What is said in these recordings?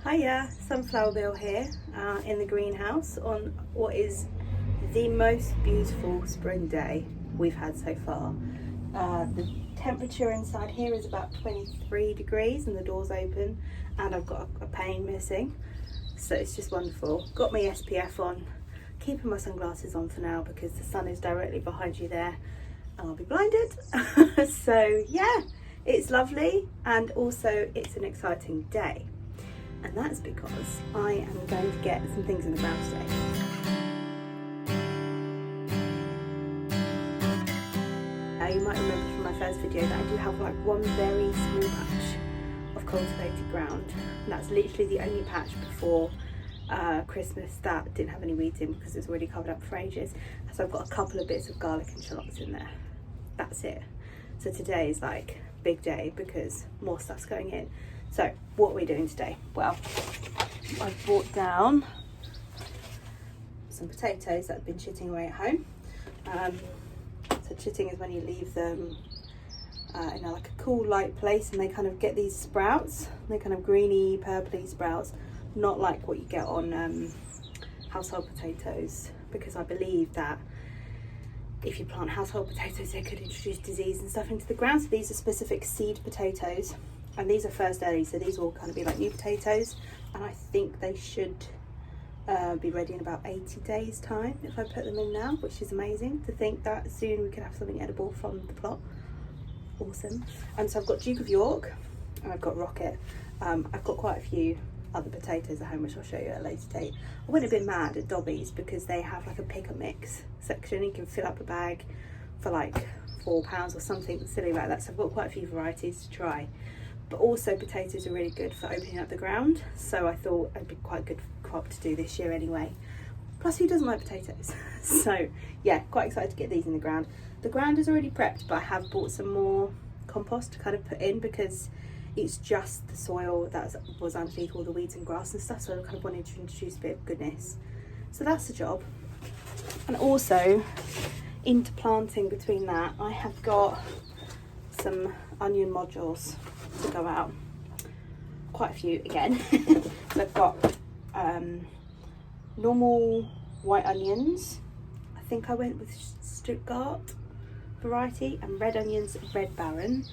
Hiya, SunflowerBill here in the greenhouse on what is the most beautiful spring day we've had so far. The temperature inside here is about 23 degrees and the door's open and I've got a pane missing, so it's just wonderful. Got my SPF on, keeping my sunglasses on for now because the sun is directly behind you there and I'll be blinded. So yeah, it's lovely and also it's an exciting day. And that's because I am going to get some things in the ground today. You might remember from my first video that I do have like one very small patch of cultivated ground. And that's literally the only patch before Christmas that didn't have any weeds in because it's already covered up for ages. So I've got a couple of bits of garlic and shallots in there. That's it. So today is like big day because more stuff's going in. So what are we doing today? Well, I've brought down some potatoes that have been chitting away at home. So chitting is when you leave them in like a cool light place and they kind of get these sprouts. They're kind of greeny, purpley sprouts, not like what you get on household potatoes, because I believe that if you plant household potatoes they could introduce disease and stuff into the ground. So these are specific seed potatoes. And these are first early, so these will kind of be like new potatoes. And I think they should be ready in about 80 days time if I put them in now, which is amazing to think that soon we could have something edible from the plot. Awesome. And so I've got Duke of York and I've got Rocket. I've got quite a few other potatoes at home, which I'll show you at a later date. I went a bit mad at Dobby's because they have like a pick and mix section. You can fill up a bag for like £4 or something silly like that. So I've got quite a few varieties to try. But also potatoes are really good for opening up the ground, so I thought it'd be quite a good crop to do this year anyway. Plus, who doesn't like potatoes? So yeah, quite excited to get these in the ground. The ground is already prepped, but I have bought some more compost to kind of put in because it's just the soil that was underneath all the weeds and grass and stuff, so I kind of wanted to introduce a bit of goodness. So that's the job. And also, into planting between that, I have got some onion modules to go out, quite a few again. So I've got normal white onions, I think I went with Stuttgart variety, and red onions, Red Baron.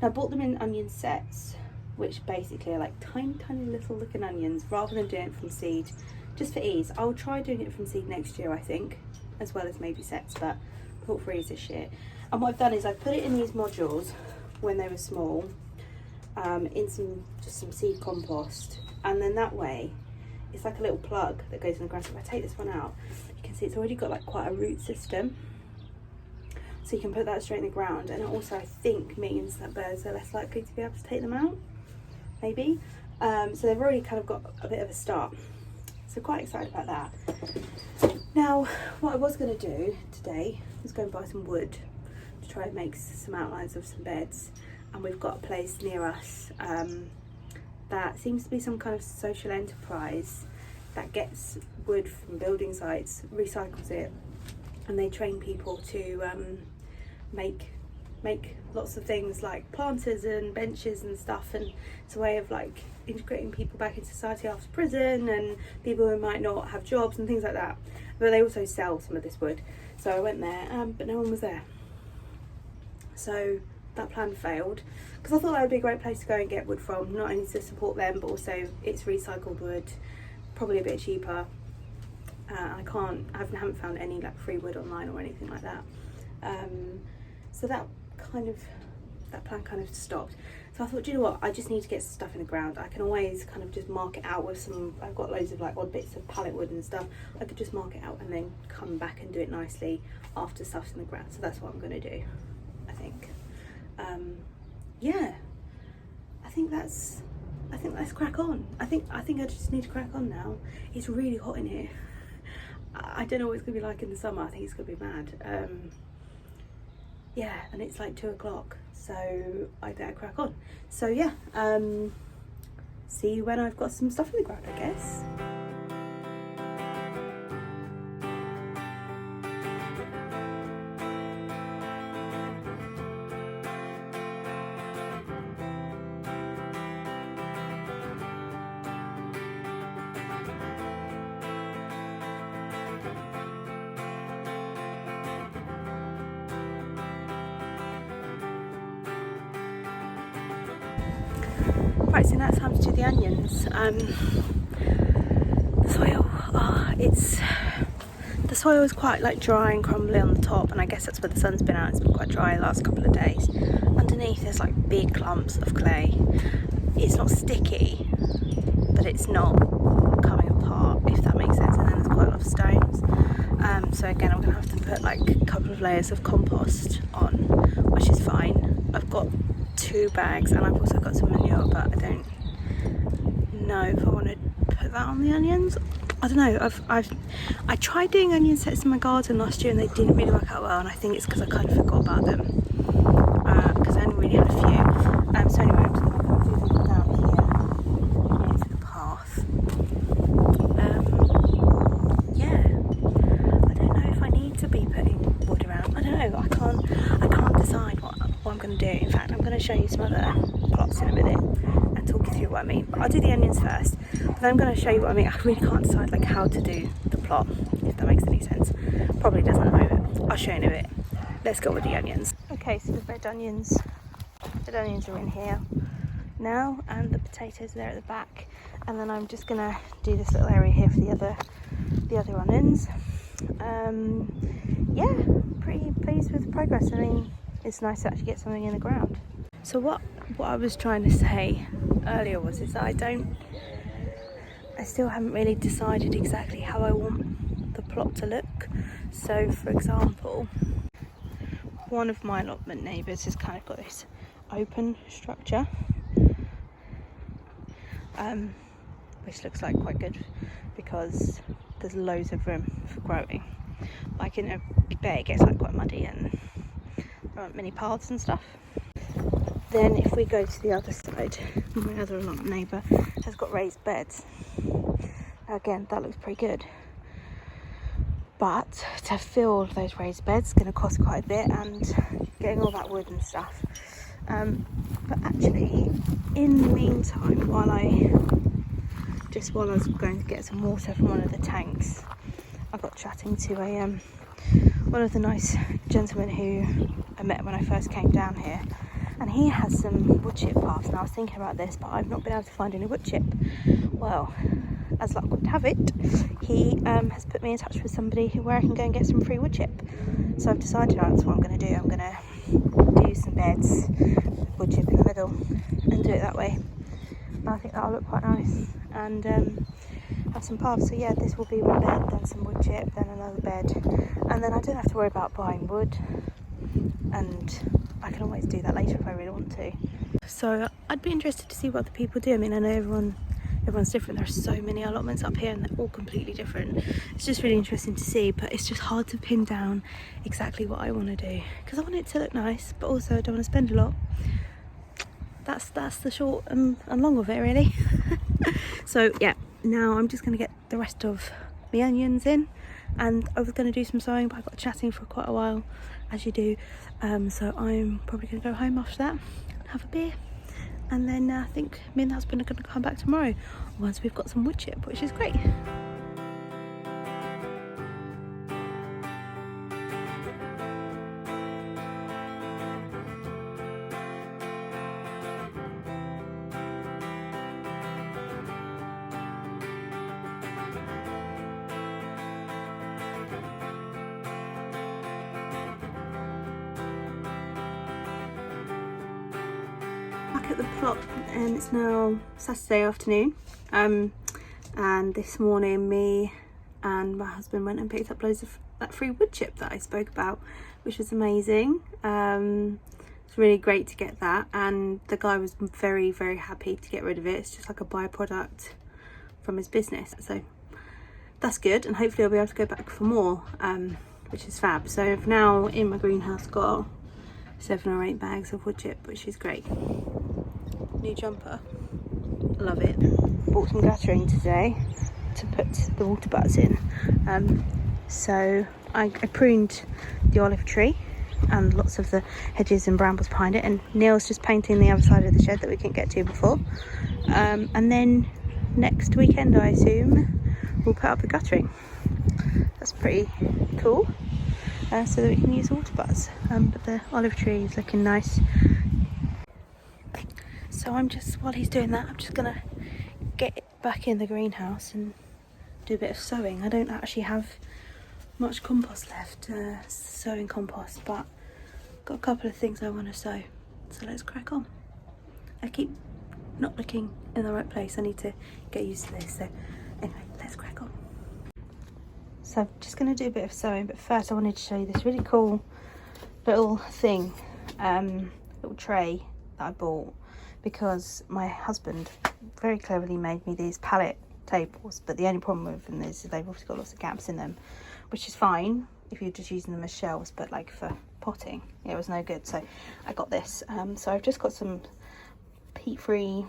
Now I bought them in onion sets, which basically are like tiny little looking onions, rather than doing it from seed, just for ease. I'll try doing it from seed next year, I think, as well as maybe sets, but I thought for ease this year. And what I've done is I've put it in these modules when they were small, in some seed compost, and then that way it's like a little plug that goes in the ground. So if I take this one out, you can see it's already got like quite a root system, so you can put that straight in the ground. And it also, I think, means that birds are less likely to be able to take them out, maybe. So they've already kind of got a bit of a start, so quite excited about that. Now what I was going to do today was go and buy some wood to try and make some outlines of some beds. And we've got a place near us that seems to be some kind of social enterprise that gets wood from building sites, recycles it, and they train people to make lots of things like planters and benches and stuff. And it's a way of like integrating people back into society after prison and people who might not have jobs and things like that. But they also sell some of this wood. So I went there, but no one was there. So that plan failed, because I thought that would be a great place to go and get wood from, not only to support them, but also it's recycled wood, probably a bit cheaper. I haven't found any like free wood online or anything like that. So that plan kind of stopped. So I thought, do you know what, I just need to get some stuff in the ground. I can always kind of just mark it out with some, I've got loads of like odd bits of pallet wood and stuff. I could just mark it out and then come back and do it nicely after stuff's in the ground. So that's what I'm going to do, I think. Yeah, I think let's crack on. I think I just need to crack on now. It's really hot in here. I don't know what it's gonna be like in the summer. I think it's gonna be mad. Yeah, and it's like 2 o'clock, so I better crack on. So yeah, see you when I've got some stuff in the ground, I guess. Right, so now it's time to do the onions. The soil, the soil is quite like dry and crumbly on the top, and I guess that's where the sun's been out. It's been quite dry the last couple of days. Underneath there's like big clumps of clay. It's not sticky, but it's not coming apart, if that makes sense. And then there's quite a lot of stones. So again, I'm gonna have to put like a couple of layers of compost on, which is fine. I've got 2 bags, and I've also got some manure, but I don't know if I want to put that on the onions. I don't know. I tried doing onion sets in my garden last year, and they didn't really work out well. And I think it's because I kind of forgot about them, because I only really had a few. So anyway, I'm just going to put a few of them down here into the path. Yeah, I don't know if I need to be putting wood around. I don't know. I can't decide what I'm going to do. In fact, I'm going to show you some other plots in a minute and talk you through what I mean. But I'll do the onions first, but then I'm going to show you what I mean. I really can't decide like how to do the plot, if that makes any sense. Probably doesn't at the moment. I'll show you in a bit. Let's go with the onions. Okay, so the red onions are in here now, and the potatoes are there at the back. And then I'm just going to do this little area here for the other onions. Yeah, pretty pleased with the progress. I mean, it's nice to actually get something in the ground. So what I was trying to say earlier is that I still haven't really decided exactly how I want the plot to look. So for example, one of my allotment neighbours has kind of got this open structure, which looks like quite good because there's loads of room for growing. Like in a bit it gets like quite muddy and there aren't many paths and stuff. Then if we go to the other side, my other allotment neighbour has got raised beds. Again, that looks pretty good. But to fill those raised beds is going to cost quite a bit, and getting all that wood and stuff. But actually, in the meantime, while I was going to get some water from one of the tanks, I got chatting to one of the nice gentlemen who I met when I first came down here, and he has some wood chip paths. And I was thinking about this, but I've not been able to find any wood chip. Well, as luck would have it, he has put me in touch with somebody where I can go and get some free wood chip. So I've decided that's what I'm going to do. I'm going to do some beds, wood chip in the middle, and do it that way. And I think that'll look quite nice, and have some paths. So yeah, this will be one bed, then some wood chip, then another bed, and then I don't have to worry about buying wood, and I can always do that later if I really want to. So I'd be interested to see what the people do. I mean, I know everyone's different. There's so many allotments up here and they're all completely different. It's just really interesting to see, but it's just hard to pin down exactly what I want to do, because I want it to look nice, but also I don't want to spend a lot. That's the short and long of it, really. So yeah, now I'm just going to get the rest of my onions in, and I was going to do some sowing, but I got chatting for quite a while, as you do. So I'm probably going to go home after that, have a beer, and then I think me and the husband are going to come back tomorrow once we've got some wood chip, which is great. Back at the plot, and it's now Saturday afternoon, and this morning me and my husband went and picked up loads of that free wood chip that I spoke about, which was amazing. It's really great to get that, and the guy was very, very happy to get rid of it. It's just like a byproduct from his business, so that's good, and hopefully I'll be able to go back for more, which is fab. So I've now in my greenhouse got 7 or 8 bags of wood chip, which is great. New jumper, love it. Bought some guttering today to put the water butts in. So I pruned the olive tree and lots of the hedges and brambles behind it, and Neil's just painting the other side of the shed that we couldn't get to before. And then next weekend, I assume, we'll put up the guttering. That's pretty cool. So that we can use water butts. But the olive tree is looking nice. So I'm just, while he's doing that, I'm just gonna get back in the greenhouse and do a bit of sowing. I don't actually have much compost left, sowing compost, but got a couple of things I want to sow. So let's crack on. I keep not looking in the right place. I need to get used to this. So anyway, let's crack on. So I'm just going to do a bit of sewing, but first I wanted to show you this really cool little thing, little tray that I bought because my husband very cleverly made me these pallet tables, but the only problem with them is they've obviously got lots of gaps in them, which is fine if you're just using them as shelves, but like for potting it was no good. So I got this. So I've just got some peat-free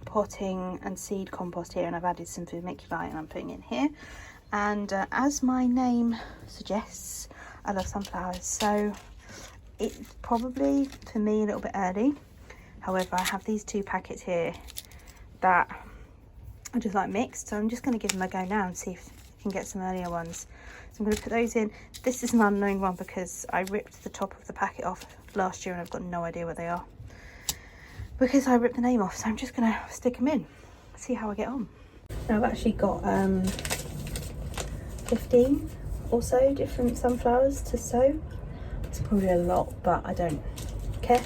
potting and seed compost here, and I've added some vermiculite and I'm putting in here. And as my name suggests, I love sunflowers, so it's probably for me a little bit early. However, I have these 2 packets here that I just like mixed, so I'm just going to give them a go now and see if I can get some earlier ones. So I'm going to put those in. This is an unknown one because I ripped the top of the packet off last year and I've got no idea what they are because I ripped the name off. So I'm just going to stick them in, see how I get on. Now I've actually got 15 or so different sunflowers to sow. It's probably a lot, but I don't care.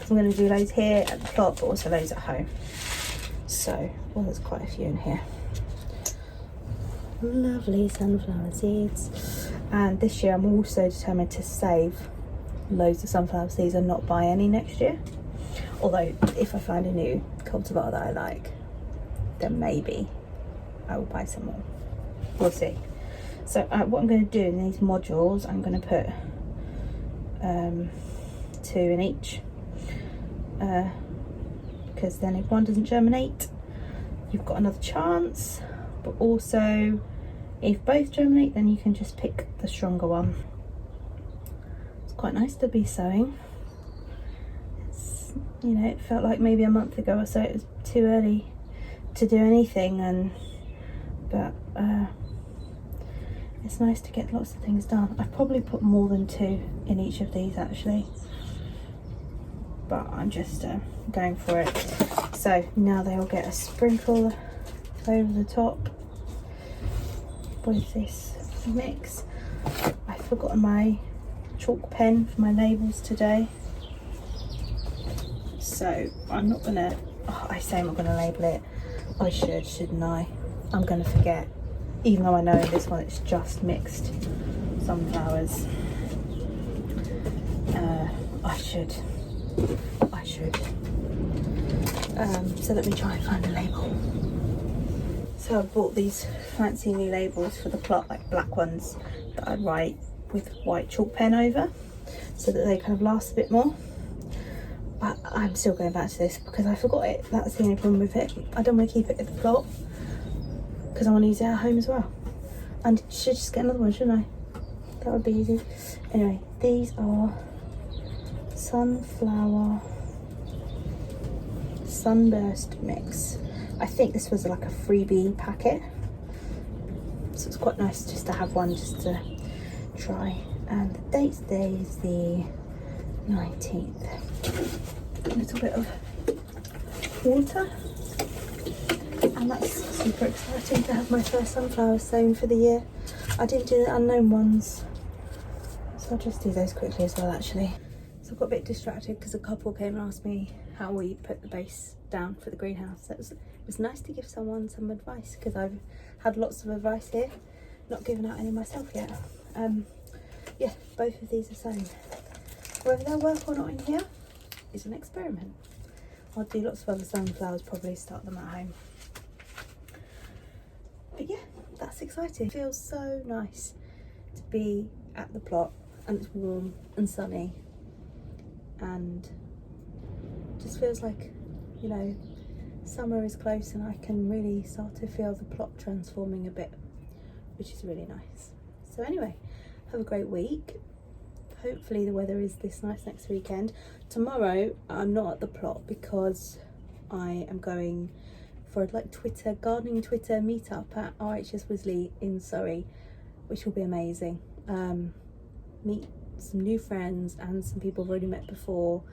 I'm going to do loads here at the plot, but also loads at home. So, well, there's quite a few in here. Lovely sunflower seeds. And this year I'm also determined to save loads of sunflower seeds and not buy any next year. Although, if I find a new cultivar that I like, then maybe I will buy some more. We'll see. So what I'm going to do in these modules, I'm going to put 2 in each. Because then if one doesn't germinate, you've got another chance, but also if both germinate, then you can just pick the stronger one. It's quite nice to be sowing. It's, you know, it felt like maybe a month ago or so it was too early to do anything, but it's nice to get lots of things done. I've probably put more than 2 in each of these actually, but I'm just going for it. So now they'll get a sprinkle over the top with this mix. I've forgotten my chalk pen for my labels today, so I'm not gonna, I say I'm not gonna label it. I should, shouldn't I? I'm gonna forget, even though I know in this one it's just mixed sunflowers. I should. So let me try and find a label. So I bought these fancy new labels for the plot, like black ones that I write with white chalk pen over, so that they kind of last a bit more. But I'm still going back to this because I forgot it. That's the only problem with it. I don't want to keep it at the plot because I want to use it at home as well. And I should just get another one, shouldn't I? That would be easy. Anyway, these are sunflower sunburst mix. I think this was like a freebie packet, so it's quite nice just to have one just to try. And the date today is the 19th. A little bit of water, and that's super exciting to have my first sunflowers sown for the year. I didn't do the unknown ones, so I'll just do those quickly as well actually. So I got a bit distracted because a couple came and asked me how we put the base down for the greenhouse. It was nice to give someone some advice because I've had lots of advice here, not given out any myself yet. Yeah, both of these are sown. Whether they'll work or not in here is an experiment. I'll do lots of other sunflowers, probably start them at home. But yeah, that's exciting. It feels so nice to be at the plot and it's warm and sunny, and just feels like, you know, summer is close and I can really start to feel the plot transforming a bit, which is really nice. So anyway, have a great week. Hopefully the weather is this nice next weekend. Tomorrow I'm not at the plot because I am going for like gardening Twitter meetup at RHS Wisley in Surrey, which will be amazing. Meet some new friends and some people I've already met before.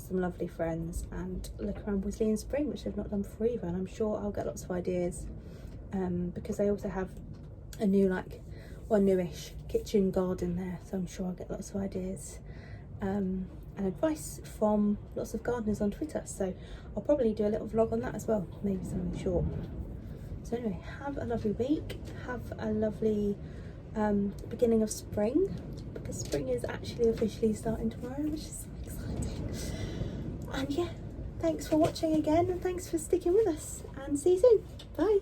some lovely friends and look around Wisley in spring, which I've not done before either, and I'm sure I'll get lots of ideas because I also have a newish kitchen garden there, so I'm sure I'll get lots of ideas and advice from lots of gardeners on Twitter, so I'll probably do a little vlog on that as well, maybe something short. So anyway, have a lovely week, have a lovely beginning of spring, because spring is actually officially starting tomorrow, which is so exciting. And yeah, thanks for watching again, and thanks for sticking with us, and see you soon. Bye.